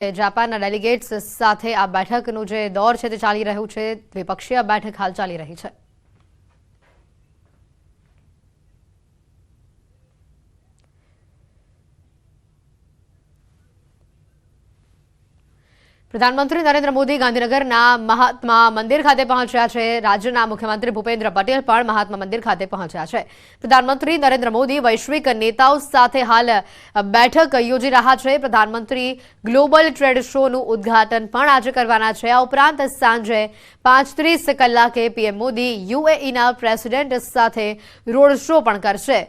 જાપાનના ડેલિગેટ્સ સાથે આ બેઠકનું જે દોર છે તે ચાલી રહ્યું છે, દ્વિપક્ષીય બેઠક હાલ ચાલી રહી છે। प्रधानमंत्री नरेन्द्र मोदी गांधीनगरना महात्मा मंदिर खाते पहोंच्या छे। राज्यना मुख्यमंत्री भूपेन्द्र पटेल पण महात्मा मंदिर खाते पहोंच्या छे। प्रधानमंत्री नरेन्द्र मोदी वैश्विक नेताओं साथे हाल बैठक योजी रह्या छे। प्रधानमंत्री ग्लोबल ट्रेड शोનું उद्घाटन पण आज करवाना छे। आ उपरांत सांजे 5:30 कलाके पीएम मोदी यूएईना प्रेसिडेंट साथे रोड शो पण करशे।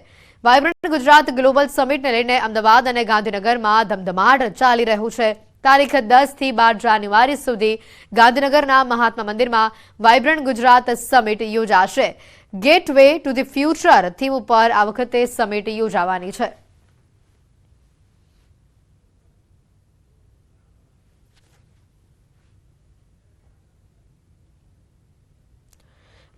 वाइब्रન્ટ गुजरात ग्लोबल समिटने लईने अमदावाद અને ગાંધીનગરમાં ધમધમાટ ચાલી રહ્યું છે। तारीख 10 થી 12 જાન્યુઆરી સુધી ગાંધીનગરના મહાત્મા મંદિરમાં વાઇબ્રન્ટ ગુજરાત સમિટ યોજાશે। Gateway to the future theme ઉપર આ વખતે સમિટ યોજાવાની છે।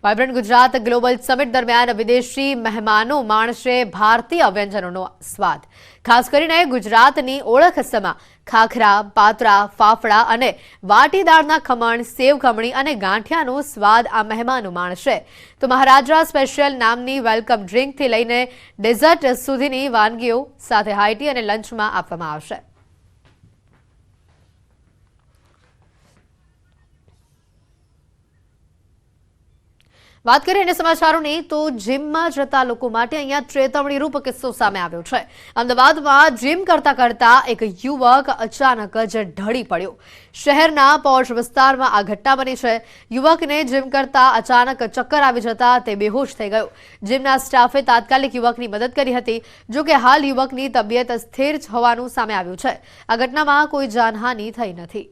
वाइब्रન્ટ गुजरात ग्लोबल समिट दरमियान विदेशी मेहमानों माणशे भारतीय व्यंजनों स्वाद। खास करीने गुजरातनी ओळख समा खाखरा, पात्रा, फाफड़ा अने वाटीदाळना खमण, सेव खमणी अने गांठियानो स्वाद आ मेहमानो माणशे। तो महाराजा स्पेशियल नामनी वेलकम ड्रिंक थी लईने डेजर्ट सुधीनी वानगीओ साथे हाई टी अने लंचमां आपवामां आवशे। बात करें समाचारों तो जिम में जता लोको माटे अहींया चेतवणी रूप किस्सो सामे आव्यो छे। अमदावाद में जिम करता करता एक युवक अचानक ज ढળી પડ્યો। शहरना पॉश विस्तार में आ घटना बनी है। युवक ने जिम करता अचानक चक्कर आवी जता ते बेहोश थई गयो। जिमना स्टाफे तात्कालिक युवकनी मदद करी हती, जो कि हाल युवकनी तबियत स्थिर होवानुं सामे आव्युं छे। आ घटनामां कोई जानहानि थई नथी।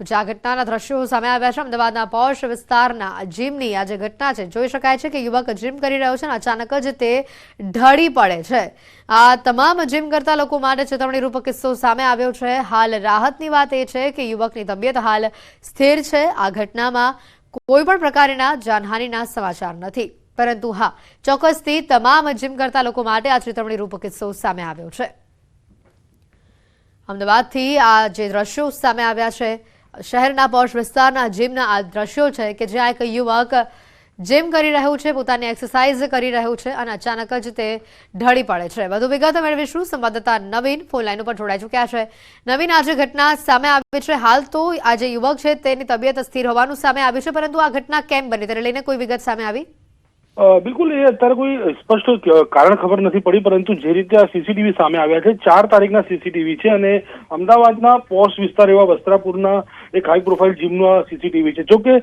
तो आ घटना दृश्यों सामे आव्या छे। अमदावादना पॉश विस्तारना जिमनी आ जे घटना छे, जोई शकाय छे के युवक जिम करी रह्यो छे, अचानक ज ते ढળી પડે छे। आ तमाम जिम करता लोको माटे चेतवणी रूप किस्सो सामे आव्यो छे। हाल राहतनी वात ए छे के युवकनी तबियत हाल स्थिर छे। आ घटनामां कोईपण प्रकारना जानहानिना समाचार नथी, परंतु हाँ, ચોક્કસથી तमाम जिम करता लोको माटे आ चेतवणी रूप किस्सो सामे आव्यो छे। अमदावादथी आ जे दृश्यो सामे आव्या छे, शहरना पॉश विस्तारना जिमना आ दृश्यो है कि ज्यां एक युवक जिम करी रह्यो छे, पोतानी एक्सरसाइज करी रह्यो छे अने अचानक ज ते ढળી પડે છે। વધુ વિગત મેળવીશું। સંવાદદાતા નવીન ફોન લાઈન ઉપર જોડાઈ ચૂક્યા છે। નવીન, આજે ઘટના સામે આવી છે। હાલ તો આ જે યુવક છે તેની તબિયત સ્થિર હોવાનું સામે આવ્યું છે, પરંતુ આ ઘટના કેમ બની તેને લઈને કોઈ વિગત સામે આવી? बिल्कुल ये अत्यारे कोई स्पष्ट कारण खबर नहीं पड़ी, परंतु जे रीते आ सीसीटीवी सामे आव्या छे, 4 तारीखना सीसीटीवी छे अने अमदावादना पॉश विस्तार एवा वस्त्रापुरना एक हाई प्रोफाइल जिमनो सीसीटीवी छे। जो के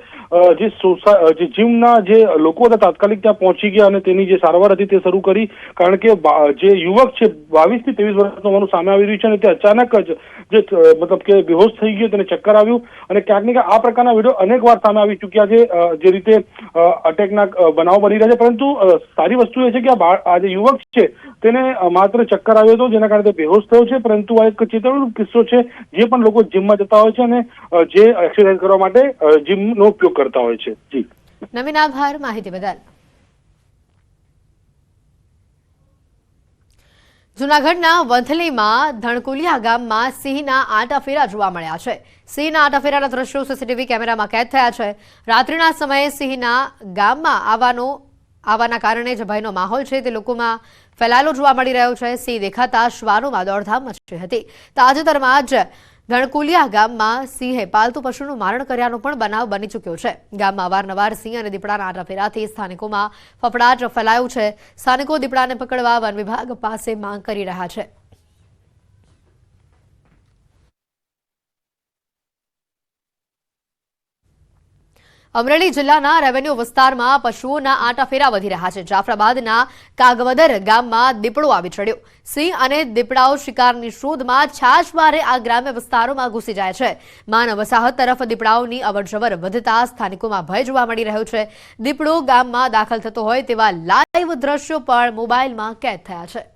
जे जिमना जे लोको हता तात्कालिक त्यां पहोंची गया अने तेनी जे सारवार हती ते शरू करी, कारण के जे युवक छे 22 થી 23 वर्षनो होવાનું सामे આવી રહ્યું છે અને તે अचानक ज जे मतलब के बेहोश થઈ गयो, તેને ચક્કર આવ્યું અને ક્યાંક ને ક્યાંક આ પ્રકારના વિડિયો અનેક વાર સામે આવી ચૂક્યા છે। જે રીતે અટેકના બનાવ બની રહ્યા છે, પરંતુ સારી વસ્તુ એ છે કે આ જે યુવક છે તેને માત્ર ચક્કર આવ્યો હતો, જેના કારણે તે બેહોશ થયો છે। પરંતુ આ એક ચેતવણીરૂપ કિસ્સો છે। જે પણ લોકો જીમમાં જતા હોય છે અને જે એક્સરસાઇઝ કરવા માટે જીમનો ઉપયોગ કરતા હોય છે। જી નવીન, આભાર માહિતી બદલ। જૂનાગઢના વંથલીમાં ધણકુલિયા ગામમાં સિંહના આંટાફેરા જોવા મળ્યા છે। સિંહના આંટાફેરાના દ્રશ્યો સીસીટીવી કેમેરામાં કેદ થયા છે। રાત્રિના સમયે સિંહના ગામમાં આવવાના કારણે જે ભયનો માહોલ છે તે લોકોમાં ફેલાયેલો જોવા મળી રહ્યો છે। સિંહ દેખાતા શ્વાનોમાં દોડધામ મચી હતી। તાજેતરમાં જ ધણકુલિયા ગામમાં સિંહે પાલતુ પશુનું મારણ કર્યાનો પણ બનાવ બની ચૂક્યો છે। ગામમાં અવારનવાર સિંહ અને દીપડાના આંટાફેરાથી સ્થાનિકોમાં ફફડાટ ફેલાયો છે। સ્થાનિકો દીપડાને પકડવા વન વિભાગ પાસે માંગ કરી રહ્યા છે। અમરેલી જિલ્લાના રેવન્યુ વિસ્તારમાં પશુઓના આંટાફેરા વધી રહ્યા છે। જાફરાબાદના કાગવદર ગામમાં દીપડો આવી ચડ્યો। સિંહ અને દીપડાઓ શિકારની શોધમાં છાશવારે આ ગ્રામ્ય વિસ્તારોમાં ઘૂસી જાય છે। માનવ વસાહત તરફ દીપડાઓની અવરજવર વધતા સ્થાનિકોમાં ભય જોવા મળી રહ્યો છે। દીપડો ગામમાં દાખલ થતો હોય તેવા લાઈવ દ્રશ્યો પણ મોબાઈલમાં કેદ થયા છે।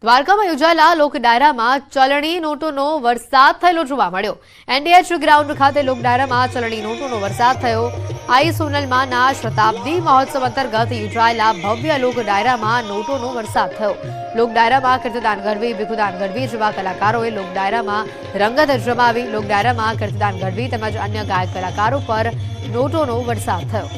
દ્વારકામાં યોજાયેલા લોક ડાયરામાં ચલણી નોટોનો વરસાદ થયેલો જોવા મળ્યો। એનડીએચ ગ્રાઉન્ડ ખાતે લોક ડાયરામાં ચલણી નોટોનો વરસાદ થયો। આઈ સોનલમાના શતાબ્દી મહોત્સવ અંતર્ગત યોજાયેલા ભવ્ય લોક ડાયરામાં નોટોનો વરસાદ થયો। લોક ડાયરામાં કીર્તિદાન ગઢવી, ભીખુદાન ગઢવી જેવા કલાકારોએ લોક ડાયરામાં રંગત જમાવી। લોક ડાયરામાં કીર્તિદાન ગઢવી તેમજ અન્ય ગાયક કલાકારો પર નોટોનો વરસાદ થયો।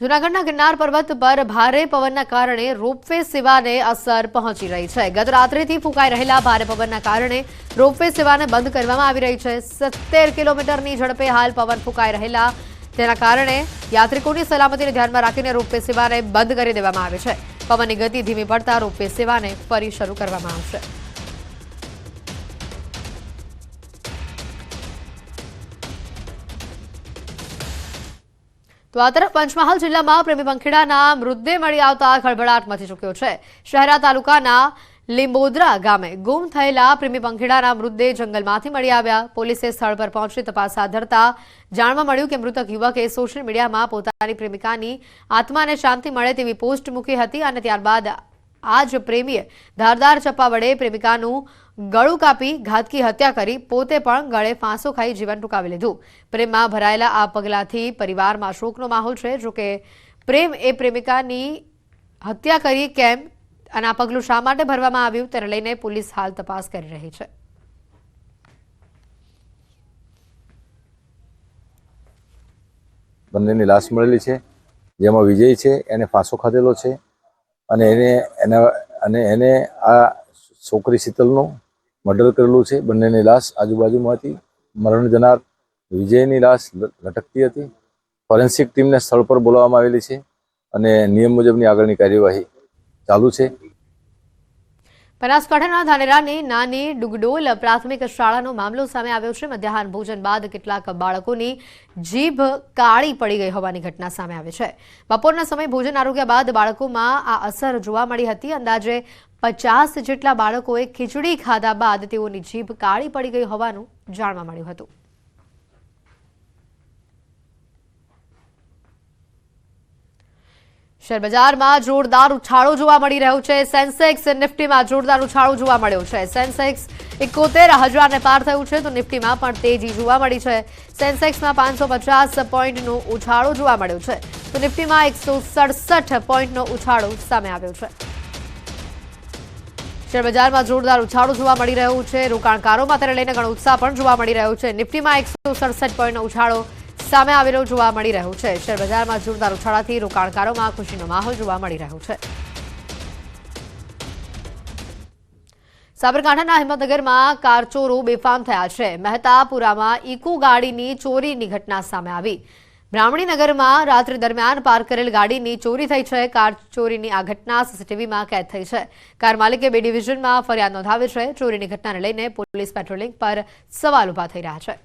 જૂનાગઢના ગિરનાર પર્વત પર ભારે પવનના કારણે રોપવે સેવાને અસર પહોંચી રહી છે। ગત રાત્રિથી ફૂંકાઈ રહેલા ભારે પવનના કારણે રોપવે સેવાને બંધ કરવામાં આવી રહી છે। 70 કિલોમીટરની ઝડપે હાલ પવન ફૂંકાઈ રહેલા તેના કારણે યાત્રિકોની સલામતીને ધ્યાનમાં રાખીને રોપવે સેવાને બંધ કરી દેવામાં આવી છે। પવનની ગતિ ધીમી પડતા રોપવે સેવાને ફરી શરૂ કરવામાં આવશે। તો આ તરફ પંચમહાલ જિલ્લામાં પ્રેમી પંખીડાના મૃતદેહ મળી આવતા ખળભળાટ મચી ચૂક્યો છે। શહેરા તાલુકાના લીંબોદરા ગામે ગુમ થયેલા પ્રેમી પંખીડાના મૃતદેહ જંગલમાંથી મળી આવ્યા। પોલીસે સ્થળ પર પહોંચી તપાસ હાથ ધરતા જાણવા મળ્યું કે મૃતક યુવકે સોશિયલ મીડિયામાં પોતાની પ્રેમિકાની આત્માને શાંતિ મળે તેવી પોસ્ટ મૂકી હતી અને ત્યારબાદ આ જ પ્રેમીએ ધારદાર ચપ્પા વડે પ્રેમિકાનું ગળું કાપી ઘાતકી હત્યા કરી પોતે પણ ગળે ફાંસો ખાઈ જીવન ટૂંકાવી લીધું। પ્રેમમાં ભરાયેલા આ પગલાથી પરિવારમાં શોકનો માહોલ છે। જોકે પ્રેમ એ પ્રેમિકાની હત્યા કરી કેમ અને આ પગલું શા માટે ભરવામાં આવ્યું તેને લઈને પોલીસ હાલ તપાસ કરી રહી છે। બંનેની લાશ મળેલી છે, જેમાં વિજય છે એને ફાંસો ખાધેલો છે અને એને આ છોકરી શીતલનું મર્ડર કરેલું છે। બંનેની લાશ આજુબાજુમાં હતી। મરણ જનાર વિજયની લાશ લટકતી હતી। ફોરેન્સિક ટીમને સ્થળ પર બોલાવવામાં આવેલી છે અને નિયમ મુજબની આગળની કાર્યવાહી ચાલુ છે। બનાસકાંઠાના ધાનેરાની નાની ડુગડોલ પ્રાથમિક શાળાનો મામલો સામે આવ્યો છે। મધ્યાહન ભોજન બાદ કેટલાક બાળકોની જીભ કાળી પડી ગઈ હોવાની ઘટના સામે આવી છે। બપોરના સમયે ભોજન આરોગ્યા બાદ બાળકોમાં આ અસર જોવા મળી હતી। અંદાજે 50 જેટલા બાળકોએ ખીચડી ખાધા બાદ તેઓની જીભ કાળી પડી ગઈ હોવાનું જાણવા મળ્યું હતું। શેર બજારમાં જોરદાર ઉછાળો જોવા મળી રહ્યો છે। સેન્સેક્સ નિફ્ટીમાં જોરદાર ઉછાળો જોવા મળ્યો છે। સેન્સેક્સ 71,000ને પાર થયું છે તો નિફ્ટીમાં પણ તેજી જોવા મળી છે। સેન્સેક્સમાં 550 પોઈન્ટનો ઉછાળો જોવા મળ્યો છે તો નિફ્ટીમાં 167 પોઈન્ટનો ઉછાળો સામે આવ્યો છે। શેર બજારમાં જોરદાર ઉછાળો જોવા મળી રહ્યો છે। રોકાણકારોમાં તેને લઈને ઘણો ઉત્સાહ પણ જોવા મળી રહ્યો છે। નિફ્ટીમાં 167 પોઈન્ટનો ઉછાળો સામે આવેલો જોવા મળી રહ્યો છે। શેર બજારમાં જોરદાર ઉછાળાથી રોકાણકારોમાં ખુશીનો માહોલ જોવા મળી રહ્યો છે। સાબરકાંઠાના હિંમતનગરમાં કારચોરો બેફામ થયા છે। મહેતાપુરામાં ઇકો ગાડીની ચોરીની ઘટના સામે આવી। બ્રાહ્મણીનગરમાં રાત્રિ દરમિયાન પાર્ક કરેલ ગાડીની ચોરી થઈ છે। કાર ચોરીની આ ઘટના સીસીટીવીમાં કેદ થઈ છે। કાર માલિકે B ડિવિઝનમાં ફરિયાદ નોંધાવી છે। ચોરીની ઘટનાને લઈને પોલીસ પેટ્રોલિંગ પર સવાલ ઉભા થઈ રહ્યા છે।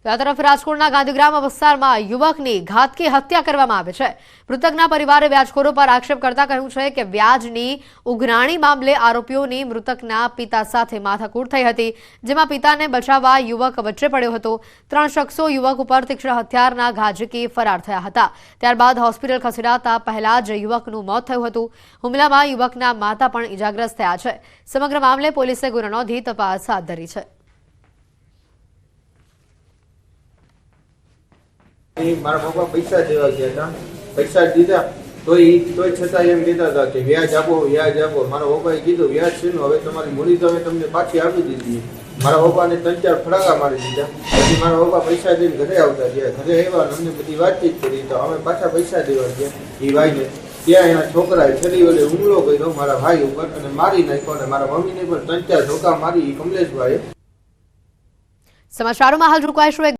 તો આ તરફ રાજકોટના ગાંધીગ્રામ વિસ્તારમાં યુવકની ઘાતકી હત્યા કરવામાં આવી છે। મૃતકના પરિવારે વ્યાજખોરો પર આક્ષેપ કરતા કહ્યું છે કે વ્યાજની ઉઘરાણી મામલે આરોપીઓની મૃતકના પિતા સાથે માથાકૂટ થઈ હતી, જેમાં પિતાને બચાવવા યુવક વચ્ચે પડ્યો હતો। 3 શખ્સો યુવક ઉપર તીક્ષ્ણ હથિયારના ઘા ઝીકી ફરાર થયા હતા। ત્યારબાદ હોસ્પિટલ ખસેડાતા પહેલા જ યુવકનું મોત થયું હતું। હુમલામાં યુવકના માતા પણ ઇજાગ્રસ્ત થયા છે। સમગ્ર મામલે પોલીસે ગુનો નોંધી તપાસ હાથ ધરી છે। મારા પપ્પા પૈસા દેવા ગયા હતા, પૈસા દીધા તોય છતાં એમ કહેતા હતા કે વ્યાજ આપો વ્યાજ આપો। મારા પપ્પાએ કીધું વ્યાજ છે હવે તમારી મૂડી તો અમે તમને પાછી આપી દીધી। મારા પપ્પાને 3-4 ફડાકા મારી દીધા। પછી મારા પપ્પા પૈસા દઈને ઘરે આવતા ગયા। ઘરે આવ્યા અમને બધી વાતચીત કરી તો અમે પાછા પૈસા દેવા ગયા એ ભાઈને। ત્યાં એના છોકરાએ છરી વડે હુમલો કર્યો મારા ભાઈ ઉપર અને મારી નાખ્યો અને મારા મમ્મીને પણ 3-4 ધોકા મારી કમલેશભાઈએ। સમાચારોમાં હાલ રોકાઈશું।